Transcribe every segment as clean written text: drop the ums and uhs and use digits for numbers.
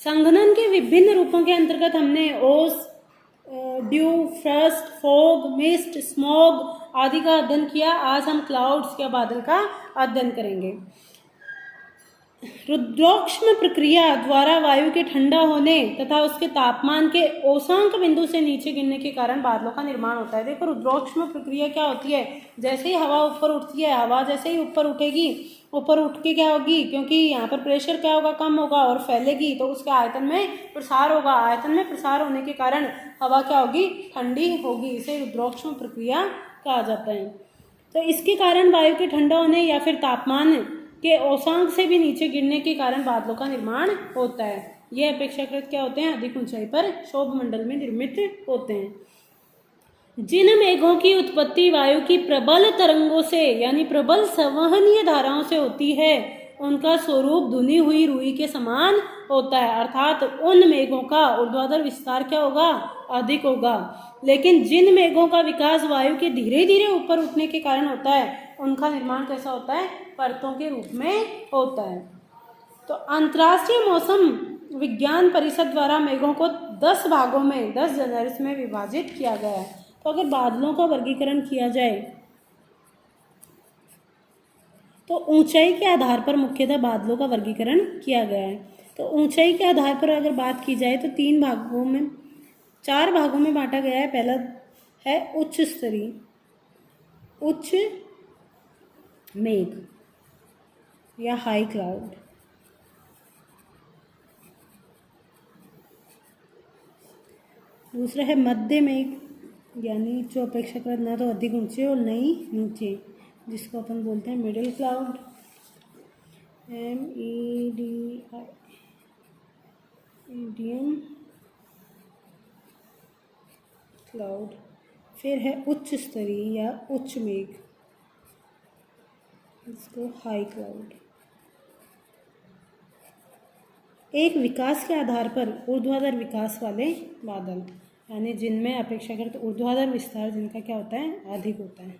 संघनन के विभिन्न रूपों के अंतर्गत हमने ओस, due, first, fog, mist, smog आदि का अध्ययन किया। आज हम क्लाउड्स या बादल का अध्ययन करेंगे। रुद्रोष्म प्रक्रिया द्वारा वायु के ठंडा होने तथा उसके तापमान के औसंक बिंदु से नीचे गिरने के कारण बादलों का निर्माण होता है। देखो रुद्रोष्म प्रक्रिया क्या होती है, जैसे ही हवा ऊपर उठती है, हवा जैसे ही ऊपर उठेगी, ऊपर उठ के क्या होगी, क्योंकि यहाँ पर प्रेशर क्या होगा, कम होगा और फैलेगी तो उसके आयतन में प्रसार होगा। आयतन में प्रसार होने के कारण हवा क्या होगी, ठंडी होगी। इसे रुद्रोष्म प्रक्रिया कहा जाता है। तो इसके कारण वायु के ठंडा होने या फिर तापमान के औसंक से भी नीचे गिरने के कारण बादलों का निर्माण होता है। ये अपेक्षाकृत क्या होते हैं, अधिक ऊंचाई पर क्षोभ मंडल में निर्मित होते हैं। जिन मेघों की उत्पत्ति वायु की प्रबल तरंगों से यानी प्रबल संवहनीय धाराओं से होती है, उनका स्वरूप धुनी हुई रुई के समान होता है। अर्थात उन मेघों का ऊर्ध्वाधर विस्तार क्या होगा, अधिक होगा। लेकिन जिन मेघों का विकास वायु के धीरे धीरे ऊपर उठने के कारण होता है, उनका निर्माण कैसा होता है, परतों के रूप में होता है। तो अंतर्राष्ट्रीय मौसम विज्ञान परिषद द्वारा मेघों को 10 भागों में 10 जनरल्स में विभाजित किया गया है। तो अगर बादलों का वर्गीकरण किया जाए तो ऊंचाई के आधार पर मुख्यतः बादलों का वर्गीकरण किया गया है। तो ऊंचाई के आधार पर अगर बात की जाए तो 4 भागों में बांटा गया है। पहला है उच्च स्तरीय, उच्च मेघ या हाई क्लाउड। दूसरा है मध्य मेघ, यानी जो अपेक्षाकृत ना तो अधिक ऊंचे और न ही नीचे, जिसको अपन बोलते हैं middle cloud, MEDI, medium cloud. फिर है उच्च स्तरीय या उच्च मेघ, इसको हाई क्लाउड। एक विकास के आधार पर ऊर्ध्वाधर विकास वाले बादल, यानी जिनमें अपेक्षाकृत ऊर्ध्वाधर विस्तार जिनका क्या होता है, अधिक होता है।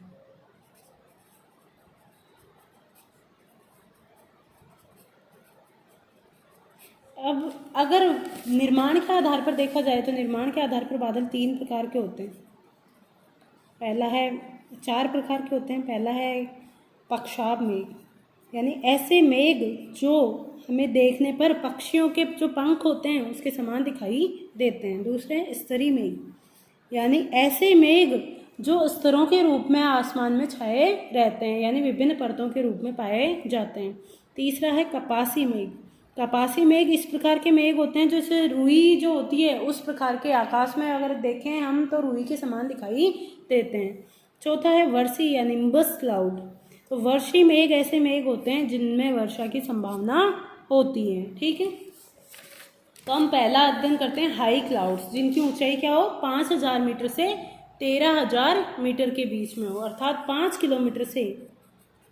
अब अगर निर्माण के आधार पर देखा जाए तो निर्माण के आधार पर बादल 3 प्रकार के होते हैं। पहला है 4 प्रकार के होते हैं। पहला है पक्षाभ मेघ, यानी ऐसे मेघ जो हमें देखने पर पक्षियों के जो पंख होते हैं उसके समान दिखाई देते हैं। दूसरे है स्तरीय मेघ, यानी ऐसे मेघ जो स्तरों के रूप में आसमान में छाए रहते हैं, यानी विभिन्न परतों के रूप में पाए जाते हैं। तीसरा है कपासी मेघ। कपासी मेघ इस प्रकार के मेघ होते हैं जैसे रुई जो होती है उस प्रकार के आकाश में अगर देखें हम तो रुई के समान दिखाई देते हैं। चौथा है वर्षी या निम्बस क्लाउड। तो वर्षी मेघ ऐसे मेघ होते हैं जिनमें वर्षा की संभावना होती है। ठीक है, तो हम पहला अध्ययन करते हैं हाई क्लाउड्स, जिनकी ऊंचाई क्या हो, 5000 मीटर से 13000 मीटर के बीच में हो, अर्थात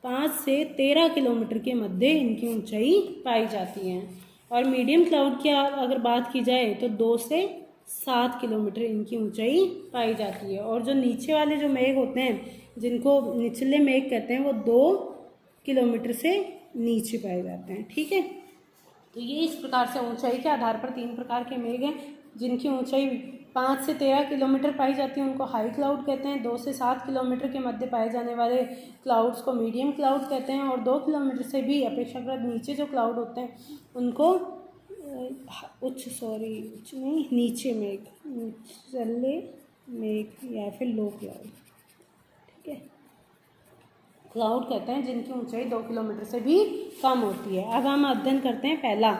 5 से 13 किलोमीटर के मध्य इनकी ऊंचाई पाई जाती है। और मीडियम क्लाउड की अगर बात की जाए तो 2 से 7 किलोमीटर इनकी ऊंचाई पाई जाती है। और जो नीचे वाले जो मेघ होते हैं जिनको निचले मेघ कहते हैं वो 2 किलोमीटर से नीचे पाए जाते हैं। ठीक है, तो ये इस प्रकार से ऊंचाई के आधार पर 3 प्रकार के मेघ हैं जिनकी ऊंचाई 5 से 13 किलोमीटर पाई जाती है, उनको हाई क्लाउड कहते हैं। 2 से 7 किलोमीटर के मध्य पाए जाने वाले क्लाउड्स को मीडियम क्लाउड कहते हैं। और 2 किलोमीटर से भी अपेक्षाकृत नीचे जो क्लाउड होते हैं उनको नीचे मेघ, निचले मेघ या फिर लो क्लाउड, ठीक है, क्लाउड कहते हैं जिनकी ऊंचाई 2 किलोमीटर से भी कम होती है। अब हम अध्ययन करते हैं पहला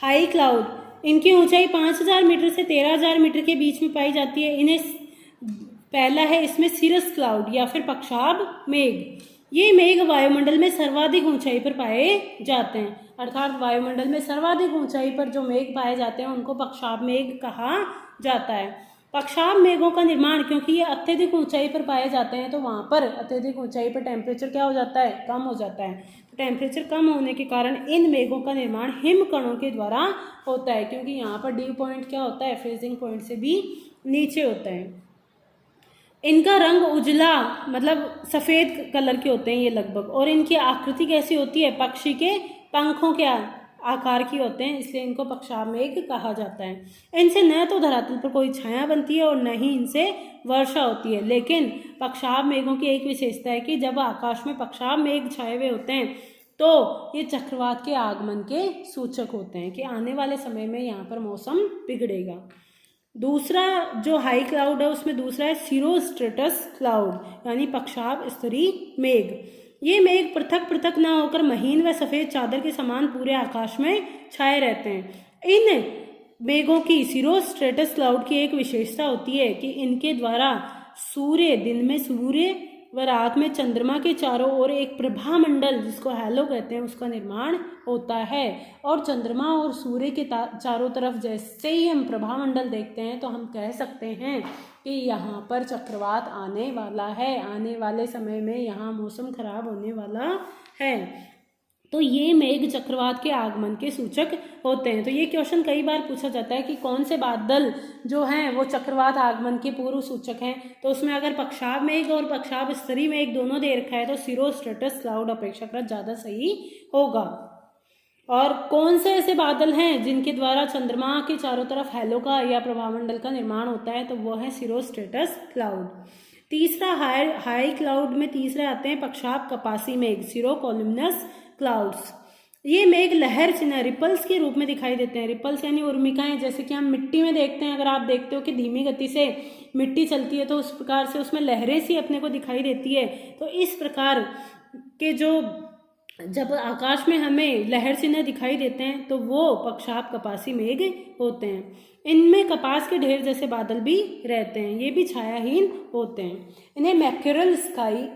हाई क्लाउड। इनकी ऊंचाई 5000 मीटर से 13000 मीटर के बीच में पाई जाती है। इन्हें पहला है इसमें सिरस क्लाउड या फिर पक्षाभ मेघ। ये मेघ वायुमंडल में सर्वाधिक ऊंचाई पर पाए जाते हैं, अर्थात वायुमंडल में सर्वाधिक ऊंचाई पर जो मेघ पाए जाते हैं उनको पक्षाभ मेघ कहा जाता है। पक्षाभ मेघों का निर्माण, क्योंकि ये अत्यधिक ऊंचाई पर पाए जाते हैं तो वहाँ पर अत्यधिक ऊंचाई पर टेम्परेचर क्या हो जाता है, कम हो जाता है। तो टेम्परेचर कम होने के कारण इन मेघों का निर्माण हिमकणों के द्वारा होता है, क्योंकि यहाँ पर ड्यू पॉइंट क्या होता है, फ्रीजिंग पॉइंट से भी नीचे होता है। इनका रंग उजला मतलब सफ़ेद कलर के होते हैं ये लगभग, और इनकी आकृति कैसी होती है, पक्षी के पंखों के आकार की होते हैं, इसलिए इनको पक्षाभ मेघ कहा जाता है। इनसे न तो धरातल पर कोई छाया बनती है और न ही इनसे वर्षा होती है। लेकिन पक्षाभ मेघों की एक विशेषता है कि जब आकाश में पक्षाभ मेघ छाए हुए होते हैं तो ये चक्रवात के आगमन के सूचक होते हैं कि आने वाले समय में यहाँ पर मौसम बिगड़ेगा। दूसरा जो हाई क्लाउड है उसमें दूसरा है सीरोस्ट्रेटस क्लाउड, यानी पक्षाभ स्तरीय मेघ। ये मेघ पृथक पृथक ना होकर महीन व सफ़ेद चादर के समान पूरे आकाश में छाए रहते हैं। इन मेघों की सीरोस्ट्रेटस क्लाउड की एक विशेषता होती है कि इनके द्वारा सूर्य, दिन में सूर्य व रात में चंद्रमा के चारों ओर एक प्रभा मंडल, जिसको हैलो कहते हैं, उसका निर्माण होता है। और चंद्रमा और सूर्य के चारों तरफ जैसे ही हम प्रभा मंडल देखते हैं तो हम कह सकते हैं कि यहाँ पर चक्रवात आने वाला है, आने वाले समय में यहाँ मौसम खराब होने वाला है। तो ये मेघ चक्रवात के आगमन के सूचक होते हैं। तो ये क्वेश्चन कई बार पूछा जाता है कि कौन से बादल जो हैं वो चक्रवात आगमन के पूर्व सूचक हैं। तो उसमें अगर पक्षाभ मेघ और पक्षाभ स्तरीय मेघ दोनों दे रखा है तो सीरोस्ट्रेटस क्लाउड अपेक्षाकृत ज़्यादा सही होगा। और कौन से ऐसे बादल हैं जिनके द्वारा चंद्रमा के चारों तरफ हैलो का या प्रभामंडल का निर्माण होता है, तो वो है सीरोस्ट्रेटस क्लाउड। तीसरा हाई क्लाउड में तीसरे आते हैं पक्षाभ कपासी मेघ, सीरोकोलुमिनस क्लाउड्स। ये मेघ लहर चिन्ह रिपल्स के रूप में दिखाई देते हैं। रिपल्स यानी उर्मिकाएं, जैसे कि हम मिट्टी में देखते हैं, अगर आप देखते हो कि धीमी गति से मिट्टी चलती है तो उस प्रकार से उसमें लहरें सी अपने को दिखाई देती है। तो इस प्रकार के जो जब आकाश में हमें लहर चिन्ह दिखाई देते हैं तो वो पक्षाभ कपासी मेघ होते हैं। इनमें कपास के ढेर जैसे बादल भी रहते हैं, ये भी छायाहीन होते हैं। इन्हें मैक्यूरल स्काई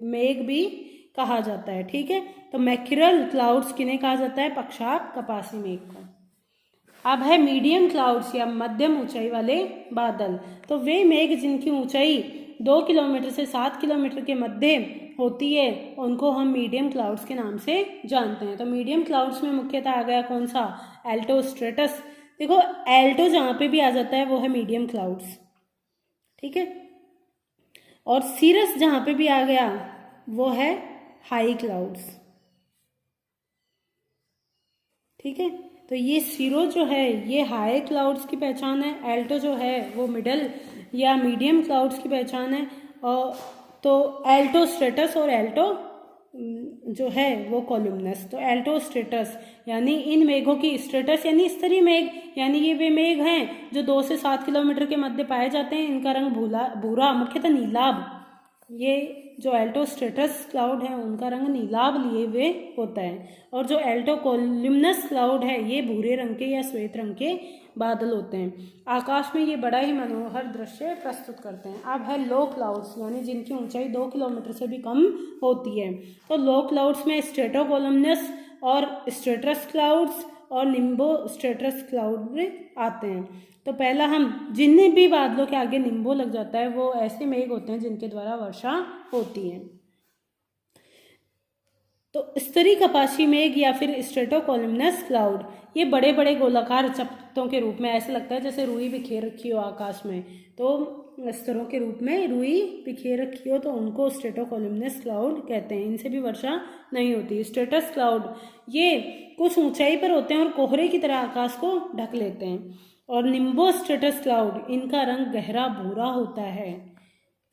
मेघ भी कहा जाता है। ठीक है, तो मैक्यूरल क्लाउड्स किन्हें कहा जाता है? पक्षाभ कपासी मेघ को। अब है मीडियम क्लाउड्स या मध्यम ऊंचाई वाले बादल। तो वे मेघ जिनकी ऊंचाई 2 किलोमीटर से 7 किलोमीटर के मध्य होती है उनको हम मीडियम क्लाउड्स के नाम से जानते हैं। तो मीडियम क्लाउड्स में मुख्यतः आ गया कौन सा? एल्टो स्ट्रेटस। देखो एल्टो जहाँ पे भी आ जाता है वो है मीडियम क्लाउड्स, ठीक है। और सीरस जहाँ पे भी आ गया वो है हाई क्लाउड्स, ठीक है। तो ये सीरो जो है ये हाई क्लाउड्स की पहचान है, एल्टो जो है वो मिडल या मीडियम क्लाउड्स की पहचान है। और तो एल्टो स्ट्रेटस और एल्टो जो है वो कॉलुमनस। तो एल्टो स्ट्रेटस यानी इन मेघों की, स्ट्रेटस यानी स्तरीय मेघ, यानी ये वे मेघ हैं जो 2 से 7 किलोमीटर के मध्य पाए जाते हैं। इनका रंग भूरा मुख्यतः नीलाभ, ये जो एल्टो स्ट्रेटस क्लाउड है उनका रंग नीलाभ लिए हुए होता है। और जो एल्टो कॉलुमनस क्लाउड है ये भूरे रंग के या श्वेत रंग के बादल होते हैं। आकाश में ये बड़ा ही मनोहर दृश्य प्रस्तुत करते हैं। अब है लो क्लाउड्स, यानी जिनकी ऊंचाई 2 किलोमीटर से भी कम होती है। तो लो क्लाउड्स में स्ट्रेटो कॉलुमनस और स्ट्रेटस क्लाउड्स और निम्बो स्ट्रेटस क्लाउड में आते हैं। तो पहला हम जिन्हें भी बादलों के आगे निम्बो लग जाता है वो ऐसे मेघ होते हैं जिनके द्वारा वर्षा होती है। तो स्तरीय कपासी मेघ या फिर स्ट्रेटोकोलुमनस क्लाउड, ये बड़े बड़े गोलाकार चपटों के रूप में, ऐसे लगता है जैसे रुई बिखेर रखी हो आकाश में, तो स्तरों के रूप में रुई बिखेर रखी हो तो उनको स्ट्रेटोकोलुमनस क्लाउड कहते हैं। इनसे भी वर्षा नहीं होती। स्ट्रेटस क्लाउड ये कुछ ऊंचाई पर होते हैं और कोहरे की तरह आकाश को ढक लेते हैं। और निम्बो स्ट्रेटस क्लाउड, इनका रंग गहरा भूरा होता है।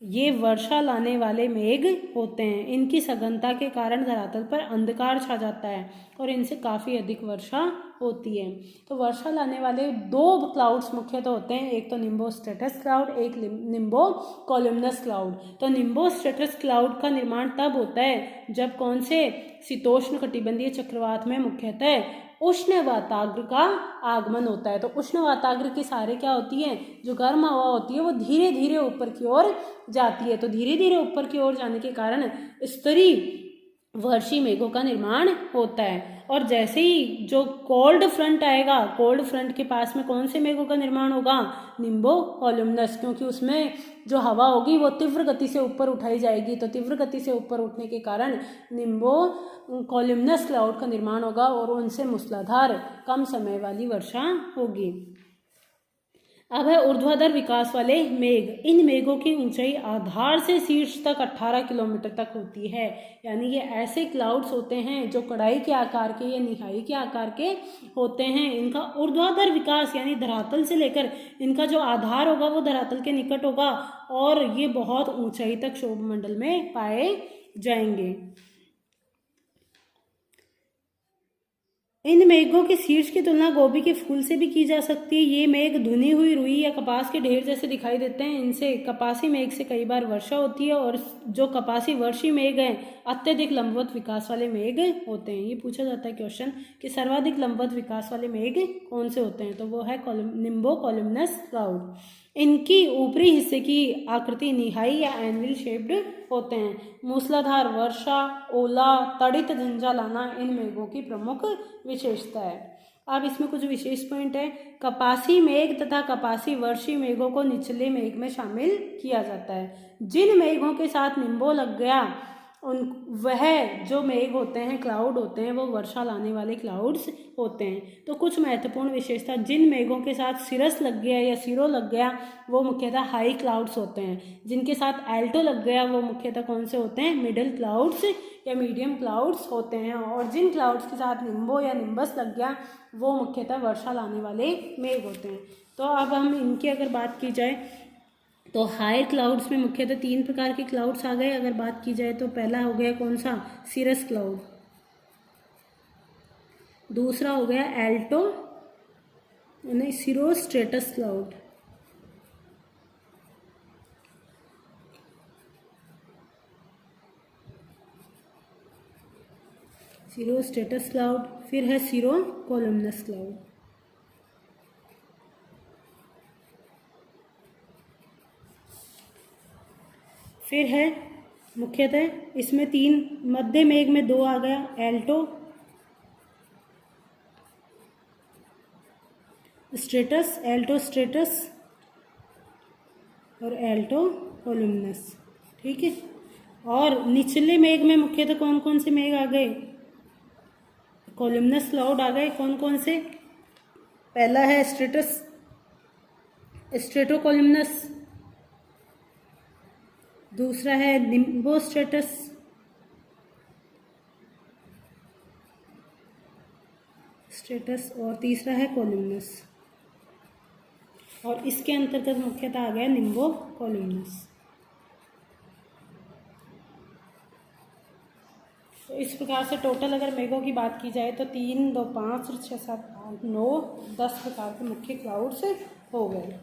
ये वर्षा लाने वाले मेघ होते हैं। इनकी सघनता के कारण धरातल पर अंधकार छा जाता है और इनसे काफ़ी अधिक वर्षा होती है। तो वर्षा लाने वाले 2 क्लाउड्स मुख्यतः होते हैं, एक तो निम्बो स्ट्रेटस क्लाउड, एक निम्बो कॉलुमनस क्लाउड। तो निम्बो स्ट्रेटस क्लाउड का निर्माण तब होता है जब कौन से शीतोष्ण कटिबंधीय चक्रवात में मुख्यतः उष्ण वाताग्र का आगमन होता है। तो उष्ण वाताग्र की सारे क्या होती है, जो गर्म हवा होती है वो धीरे धीरे ऊपर की ओर जाती है। तो धीरे धीरे ऊपर की ओर जाने के कारण स्तरीय वर्षी मेघों का निर्माण होता है। और जैसे ही जो कोल्ड फ्रंट आएगा, कोल्ड फ्रंट के पास में कौन से मेघों का निर्माण होगा? निम्बो कॉलुमनस, क्योंकि उसमें जो हवा होगी वो तीव्र गति से ऊपर उठाई जाएगी। तो तीव्र गति से ऊपर उठने के कारण निम्बो कॉलुमनस क्लाउड का निर्माण होगा और उनसे मूसलाधार कम समय वाली वर्षा होगी। अब है ऊर्ध्वाधर विकास वाले मेघ। इन मेघों की ऊंचाई आधार से शीर्ष तक 18 किलोमीटर तक होती है। यानी ये ऐसे क्लाउड्स होते हैं जो कड़ाई के आकार के या निहाई के आकार के होते हैं। इनका ऊर्ध्वाधर विकास यानी धरातल से लेकर इनका जो आधार होगा वो धरातल के निकट होगा और ये बहुत ऊंचाई तक क्षोभमंडल में पाए जाएंगे। इन मेघों के शीर्ष की तुलना गोभी के फूल से भी की जा सकती है। ये मेघ धुनी हुई रुई या कपास के ढेर जैसे दिखाई देते हैं। इनसे कपासी मेघ से कई बार वर्षा होती है और जो कपासी वर्षी मेघ हैं अत्यधिक लंबवत विकास वाले मेघ होते हैं। ये पूछा जाता है क्वेश्चन कि सर्वाधिक लंबवत विकास वाले मेघ कौन से होते हैं, तो वो है निम्बो कॉलमनस क्लाउड। इनकी ऊपरी हिस्से की आकृति निहाई या एनविल शेप्ड होते हैं। मूसलाधार वर्षा, ओला, तड़ित झंझा लाना इन मेघों की प्रमुख विशेषता है। अब इसमें कुछ विशेष पॉइंट है। कपासी मेघ तथा कपासी वर्षी मेघों को निचले मेघ में शामिल किया जाता है। जिन मेघों के साथ निम्बो लग गया वह जो मेघ होते हैं, क्लाउड होते हैं, वो वर्षा लाने वाले क्लाउड्स होते हैं। तो कुछ महत्वपूर्ण विशेषता, जिन मेघों के साथ सिरस लग गया या सिरो लग गया वो मुख्यतः हाई क्लाउड्स होते हैं। जिनके साथ एल्टो लग गया वो मुख्यतः कौन से होते हैं, मिडिल क्लाउड्स या मीडियम क्लाउड्स होते हैं। और जिन क्लाउड्स के साथ निम्बो या निम्बस लग गया वो मुख्यतः वर्षा लाने वाले मेघ होते हैं। तो अब हम इनकी अगर बात की जाए तो हायर क्लाउड्स में मुख्यतः 3 प्रकार के क्लाउड्स आ गए। अगर बात की जाए तो पहला हो गया कौन सा, सिरस क्लाउड। दूसरा हो गया एल्टो यानी सिरोस्ट्रेटस क्लाउड। सिरोस्ट्रेटस क्लाउड। फिर है सिरो कोलुमनस क्लाउड। फिर है मुख्यतः इसमें 3, मध्य मेघ में 2 आ गया, एल्टो स्ट्रेटस, एल्टो स्ट्रेटस और एल्टो कोलुमनस। ठीक है। और निचले मेघ में मुख्यतः कौन कौन से मेघ आ गए, कोलुमनस क्लाउड आ गए। कौन कौन से, पहला है स्ट्रेटस, स्ट्रेटो कोलुमनस। दूसरा है निम्बो स्ट्रेटस, और तीसरा है कोलुमनस। और इसके अंतर्गत मुख्यतः आ गया निम्बो कोलुमनस। तो इस प्रकार से टोटल अगर मेघों की बात की जाए तो 3, 2, 5, 6, 7, 8, 9, 10 प्रकार के मुख्य क्लाउड्स हो गए।